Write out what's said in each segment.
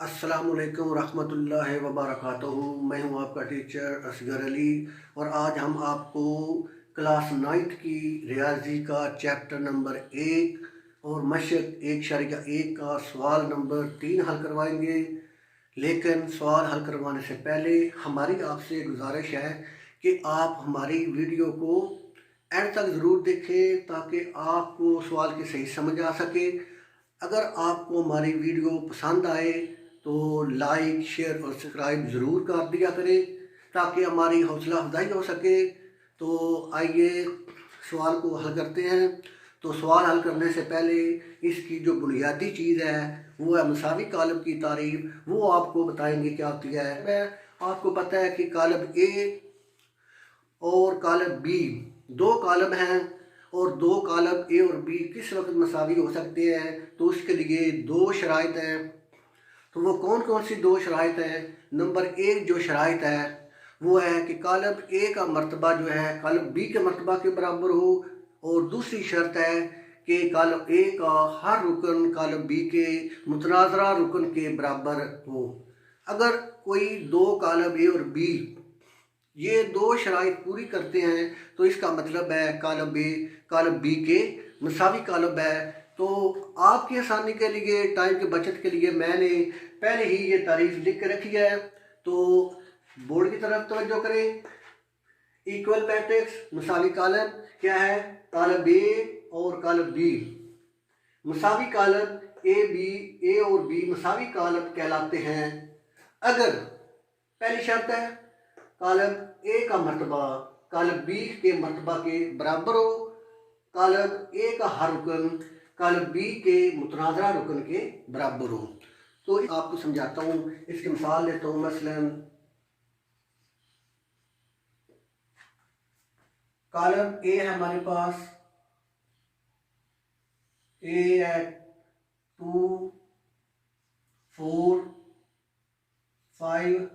अस्सलामुअलैकुम रहमतुल्लाहि व बरकातुहू। मैं हूं आपका टीचर असगर अली और आज हम आपको क्लास नाइन्थ की रियाजी का चैप्टर नंबर 1 और मशक 1.1 का सवाल नंबर 3 हल करवाएंगे। लेकिन सवाल हल करवाने से पहले हमारी आपसे गुजारिश है कि आप हमारी वीडियो को एंड तक ज़रूर देखें ताकि आपको सवाल की सही समझ आ सके। अगर आपको हमारी वीडियो पसंद आए तो लाइक शेयर और सब्सक्राइब ज़रूर कर दिया करें ताकि हमारी हौसला अफजाई हो सके। तो आइए सवाल को हल करते हैं। तो सवाल हल करने से पहले इसकी जो बुनियादी चीज़ है वो है मसावी कालब की तारीफ, वो आपको बताएंगे क्या होती है। मैं आपको पता है कि कालब ए और कालब बी दो कालब हैं और दो कालब ए और बी किस वक्त मसावी हो सकते हैं, तो उसके लिए दो शराइत हैं। तो वो कौन कौन सी दो शराइत हैं? नंबर 1 जो शराइत है वो है कि कालब ए का मर्तबा जो है कालब बी के मर्तबा के बराबर हो, और दूसरी शर्त है कि कालब ए का हर रुकन कालब बी के मुतनाज़रा रुकन के बराबर हो। अगर कोई दो कालब ए और बी ये दो शराइत पूरी करते हैं तो इसका मतलब है कालब ए कालब बी के मसावी कालब है। तो आपकी आसानी के लिए, टाइम की बचत के लिए मैंने पहले ही ये तारीफ लिख के रखी है। तो बोर्ड की तरफ तवज्जो करें। इक्वल मैट्रिक्स मसावी कालब क्या है? कालब ए और कालब बी मसावी कालब ए और बी मसावी कालब कहलाते हैं अगर पहली शर्त है कालब ए का मर्तबा कालब बी के मर्तबा के बराबर हो, कालब ए का हर रुकन कालब बी के मुतनाज़रा रुकन के बराबर हो। तो आपको समझाता हूँ, इसकी मिसाल लेता हूँ। मसलन कालब ए है हमारे पास, ए है 2 4 5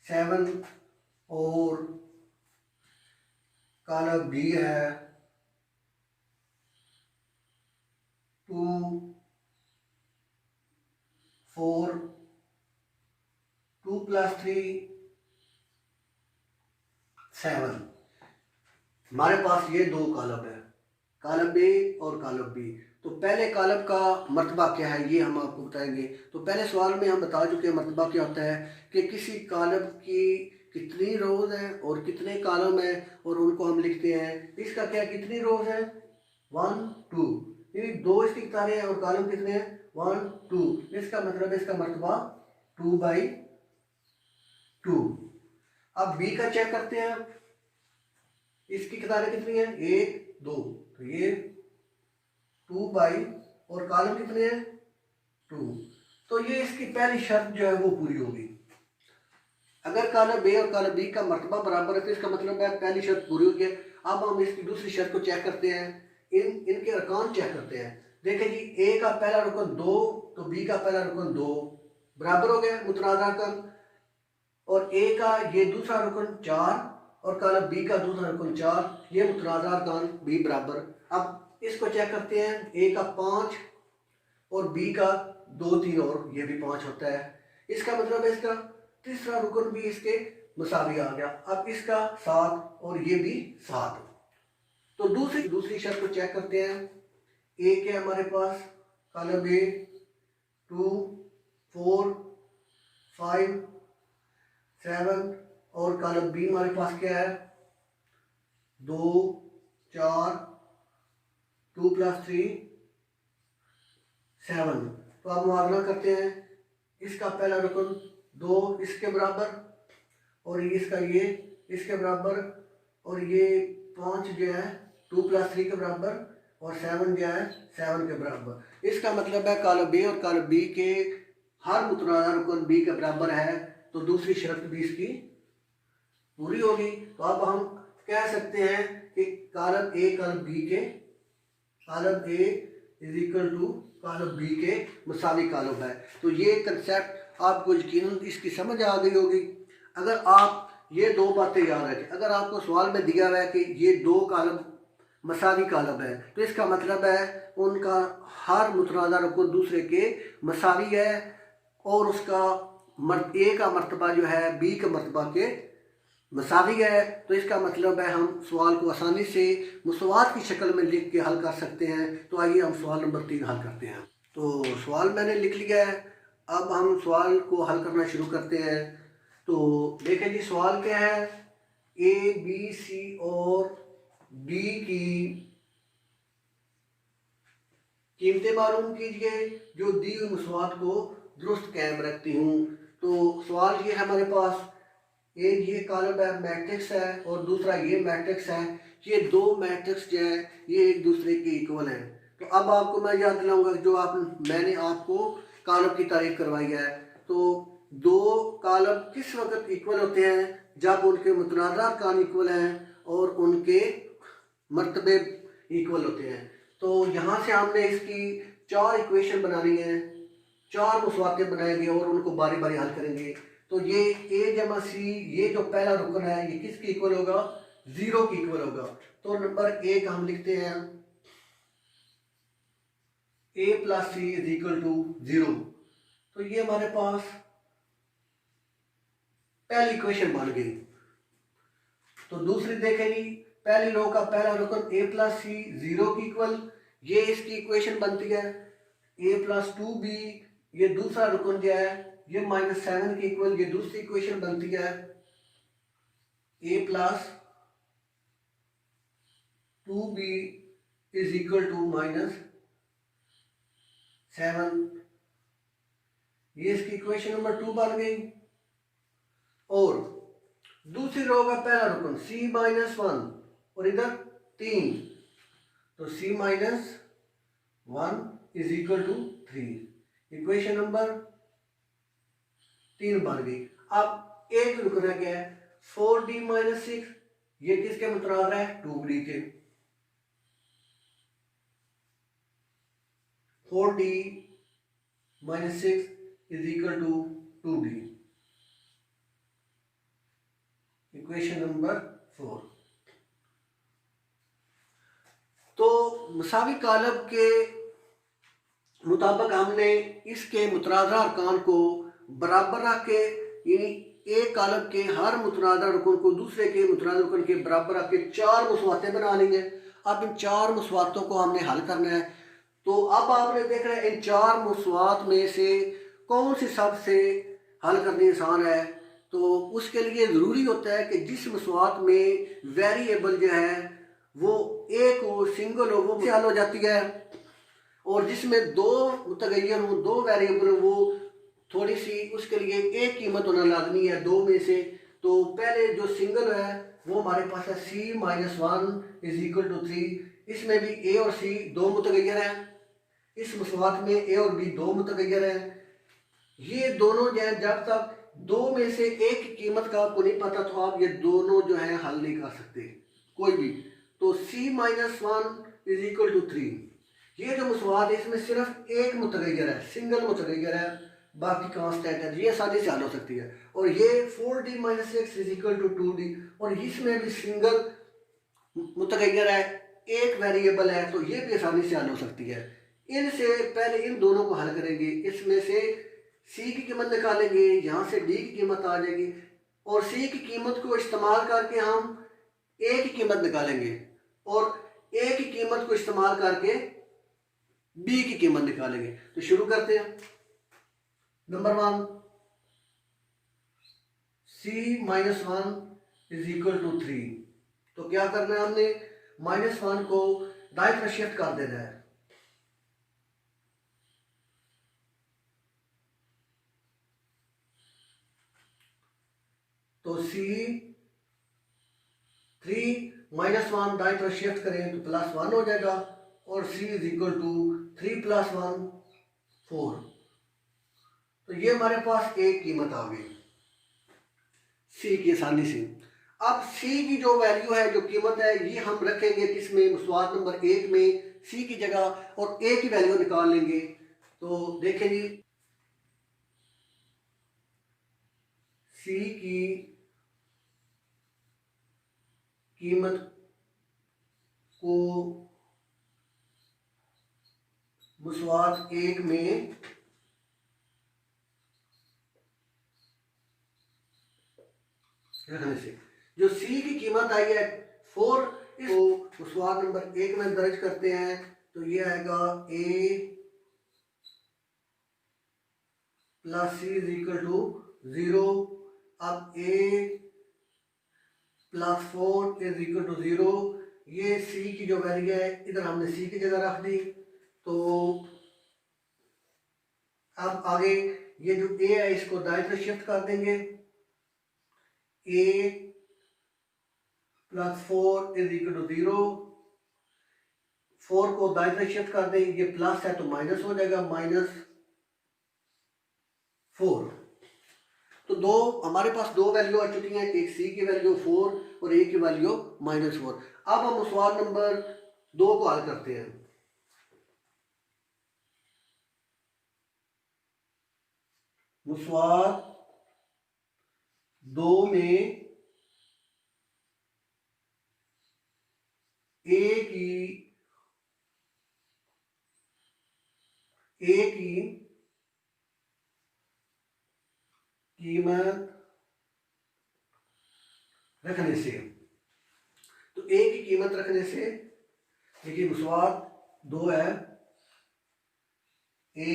7 और कालब बी है 2 4 2 + 3 7। हमारे पास ये दो कालब है, कालब ए और कालब बी। तो पहले कालब का मर्तबा क्या है ये हम आपको बताएंगे। तो पहले सवाल में हम बता चुके हैं मर्तबा क्या होता है कि किसी कालब की कितनी रोज़ हैं और कितने कालम हैं, और उनको हम लिखते हैं। इसका क्या, कितनी रोज़ हैं? 1 2, ये दो इसकी किताबें हैं और कालम कितने हैं? 1 2। इसका मतलब इसका मर्तबा 2/2। अब बी का चेक करते हैं, इसकी किताबें कितनी हैं? 1 2, तो ये 2 और कालम कितने हैं? 2। तो ये इसकी पहली शर्त जो है वो पूरी होगी। अगर कालब ए और कालब बी का मर्तबा बराबर है तो इसका मतलब है पहली शर्त पूरी हो गई। अब हम इसकी दूसरी शर्त को चेक करते हैं, इनके अरकान चेक करते हैं। देखिए जी, ए का पहला रुकन 2 तो बी का पहला रुकन 2 बराबर हो गया मुतनाज़रा रुकन, और ए का ये दूसरा रुकन 4 और कालब बी का दूसरा रुकन 4, ये मुतनाज़रा अरकान बी बराबर। अब इसको चेक करते हैं, ए का 5 और बी का 2 3 और ये भी 5 होता है। इसका मतलब है इसका तीसरा रुकन भी इसके मसावी आ गया। अब इसका 7 और ये भी 7। तो दूसरी शर्त को चेक करते हैं। ए के हमारे पास कालब ए 2 4 5 7 और कालब बी हमारे पास क्या है? 2 4 2 + 3 7। तो आप मुआवजा करते हैं, इसका पहला रुकन 2 इसके बराबर और इसका ये इसके बराबर, और ये 5 जो है 2 + 3 के बराबर, और 7 जो है 7 के बराबर। इसका मतलब है कालब ए और कालब बी के हर मुतनाज़ा रुकन बी के बराबर है। तो दूसरी शर्त भी इसकी पूरी होगी। तो अब हम कह सकते हैं कि कालब ए कालब बी के कालब ए = कालब बी के मसावी कालब है। तो ये कंसेप्ट आपको यकीनन इसकी समझ आ गई होगी। अगर आप ये दो बातें याद रखें, अगर आपको सवाल में दिया हुआ है कि ये दो कालब मसावी कालब है। तो इसका मतलब है उनका हर मुतनाज़ा रुकन दूसरे के मसावी है और उसका ए का मर्तबा जो है बी के मर्तबा के मसावी है। तो इसका मतलब है हम सवाल को आसानी से मुसवात की शक्ल में लिख के हल कर सकते हैं। तो आइए हम सवाल नंबर 3 हल करते हैं। तो सवाल मैंने लिख लिया है, अब हम सवाल को हल करना शुरू करते हैं। तो देखें जी, सवाल क्या है, ए बी सी और डी की कीमतें मालूम कीजिए जो दी हुई मसवात को दुरुस्त कायम रखती हूँ। तो सवाल ये है हमारे पास, एक ये कॉलम है मैट्रिक्स है और दूसरा ये मैट्रिक्स है। ये दो मैट्रिक्स जो है ये एक दूसरे के इक्वल हैं। तो अब आपको मैं याद दिलाऊंगा जो मैंने आपको कॉलम की तारीफ करवाई है। तो दो कॉलम किस वक्त इक्वल होते हैं, जब उनके मुतनाज़ा अरकान इक्वल हैं और उनके मर्तबे इक्वल होते हैं। तो यहाँ से हमने इसकी 4 इक्वेशन बनानी है, 4 मसवाते बनाएंगे और उनको बारी बारी हल करेंगे। तो ये ए जमा सी, ये जो पहला रुकन है ये किसके इक्वल होगा, 0 के इक्वल होगा। तो नंबर 1 हम लिखते हैं A plus C is equal to 0। तो ये हमारे पास पहली इक्वेशन बन गई। तो दूसरी देखेंगे, पहली रो का पहला रुकन ए प्लस सी 0 की इक्वल, ये इसकी इक्वेशन बनती है। ए प्लस 2b, ये दूसरा रुकन जो है ये -7 की इक्वल, ये दूसरी इक्वेशन बनती है। A plus 2b is equal to -7, ये इसकी इक्वेशन नंबर 2 बन गई। और दूसरी रो का पहला रुकन c-1 और इधर 3, तो c-1 is equal to 3, equation number 3 बन गई। अब एक रुकना क्या है, 4d-6, ये किसके मुतनाज़ है, 2d के। 4d-6 is equal to 2d, equation number 4। तो मसावी कालब के मुताबिक हमने इसके मुतनाज़ा अरकान को बराबर रख के, यानी एक कालब के हर मुतनाज़ा रुकन को दूसरे के मुतनाज़ा रुकन के बराबर रख के 4 मसवातें बना ली हैं। अब इन 4 मसवातों को हमने हल करना है। तो अब आपने देखना है इन 4 मसवात में से कौन सी सबसे हल करनी आसान है। तो उसके लिए ज़रूरी होता है कि जिस मसवात में वेरिएबल जो है वो एक हो, सिंगल हो, वो हल हो जाती है। और जिसमें दो मुतगय्यर हो, दो वेरिएबल हो, वो थोड़ी सी उसके लिए एक कीमत होना लाजमी है दो में से। तो पहले जो सिंगल है वो हमारे पास है c-1 इज इक्वल टू 3। इसमें भी ए और सी दो मुतगय्यर हैं, इस मसवात में ए और बी दो मुतगय्यर हैं। ये दोनों जो है जब तक दो में से एक कीमत का आपको नहीं पता तो आप ये दोनों जो है हल नहीं कर सकते कोई भी। तो c-1 इज इक्वल टू 3, ये जो मसवात है इसमें सिर्फ एक मुतगय्यर है, सिंगल मुतगय्यर है, बाकी कांस्टेंट है, ये आसानी से हल हो सकती है। और ये 4d-6 is equal to 2d, और इसमें भी सिंगल मुतगय्यर है, एक वेरिएबल है, तो ये भी आसानी से हल हो सकती है। इनसे पहले इन दोनों को हल करेंगे, इसमें से सी की कीमत निकालेंगे, यहाँ से डी की कीमत आ जाएगी और सी की कीमत को इस्तेमाल करके हम ए की कीमत निकालेंगे और ए की कीमत को इस्तेमाल करके बी की कीमत निकालेंगे। तो शुरू करते हैं। Number 1, c-1 is equal to 3। तो क्या करना है, हमने -1 को दाईं तरफ शिफ्ट कर देना है। तो c-1 दाईं तरफ शिफ्ट करें तो +1 हो जाएगा और c इज इक्वल टू 3 + 1 4। तो ये हमारे पास एक कीमत आ गई c की आसानी से। अब c की जो वैल्यू है, जो कीमत है, ये हम रखेंगे किसमें, मसवात नंबर 1 में c की जगह और a की वैल्यू निकाल लेंगे। तो देखें जी, c की कीमत को मुसवात 1 में रखने से जो सी की कीमत आई है 4, इसको मुसवात नंबर 1 में दर्ज करते हैं तो ये आएगा A plus C is equal to 0। अब A plus 4 is equal to 0। ये सी की जो वैल्यू है इधर हमने सी की जगह रख दी। तो अब आगे ये जो ए है इसको दाएं तरफ शिफ्ट कर देंगे। ए प्लस 4 इज इक्वल टू 0। 4 को दाएं तरफ शिफ्ट कर देंगे, ये प्लस है तो माइनस हो जाएगा, -4। तो दो हमारे पास दो वैल्यू आ चुकी हैं, एक सी की वैल्यू 4 और ए की वैल्यू -4। अब हम सवाल नंबर 2 को हल करते हैं। सवाल 2 में ए की कीमत रखने से, तो ए की कीमत रखने से देखिए मुसवात 2 है A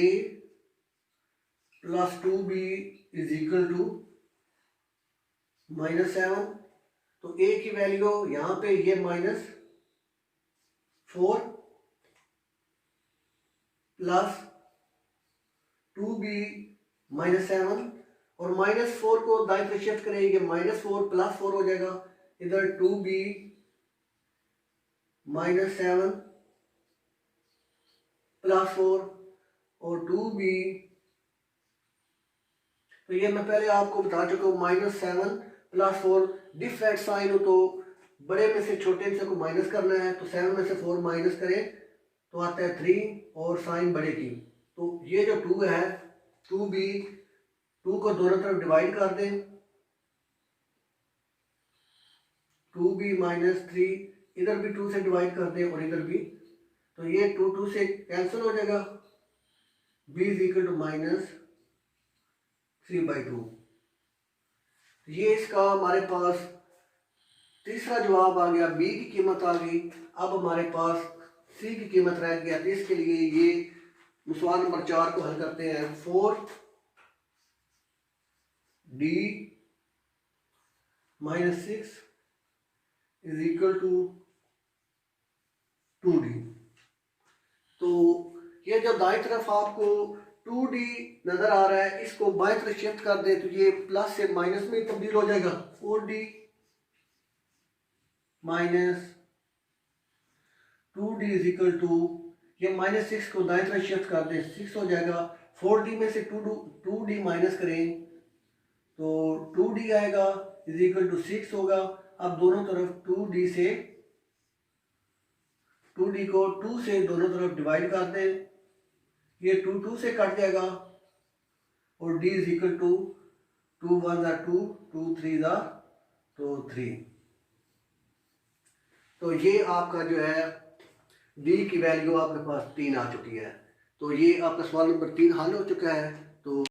plus 2b is equal to -7। तो ए की वैल्यू यहां पे ये -4 प्लस 2b -7 और -4 को दाएं तरफ शिफ्ट करेंगे, -4 प्लस 4 हो जाएगा, इधर 2b -7 प्लस 4 और 2b, तो ये मैं पहले आपको बता चुका हूँ -7 प्लस 4 डिफरेंट साइन हो तो बड़े में से छोटे से को माइनस करना है, तो 7 में से 4 माइनस करें तो आता है 3 और साइन बड़े की। तो ये जो 2 है 2b, 2 को दोनों तरफ डिवाइड कर दें, 2b -3, इधर भी 2 से डिवाइड कर दें और इधर भी, तो ये 2 से कैंसिल हो जाएगा, b इज इक्वल टू -3/2। ये इसका हमारे पास तीसरा जवाब आ गया, बी की कीमत आ गई। अब हमारे पास सी की कीमत रह गया, तो इसके लिए ये सवाल नंबर 4 को हल करते हैं। 4d - 6 is equal to 2d। तो ये जो दाएं तरफ आपको 2d नजर आ रहा है, इसको बाएं तरफ शिफ्ट कर दे तो ये प्लस से माइनस में तब्दील हो जाएगा, 4d - 2d is equal to, ये -6 को दाएं तरफ शिफ्ट कर दे 6 हो जाएगा, 4d में से 2d माइनस करें तो 2d आएगा इज इक्वल टू 6 होगा। अब दोनों तरफ 2d को 2 से दोनों तरफ डिवाइड कर दें, ये 2 से कट जाएगा और d इज इक्वल टू 2 1 2 2 3 तो 3। तो ये आपका जो है d की वैल्यू आपके पास 3 आ चुकी है। तो ये आपका सवाल नंबर 3 हल हो चुका है। तो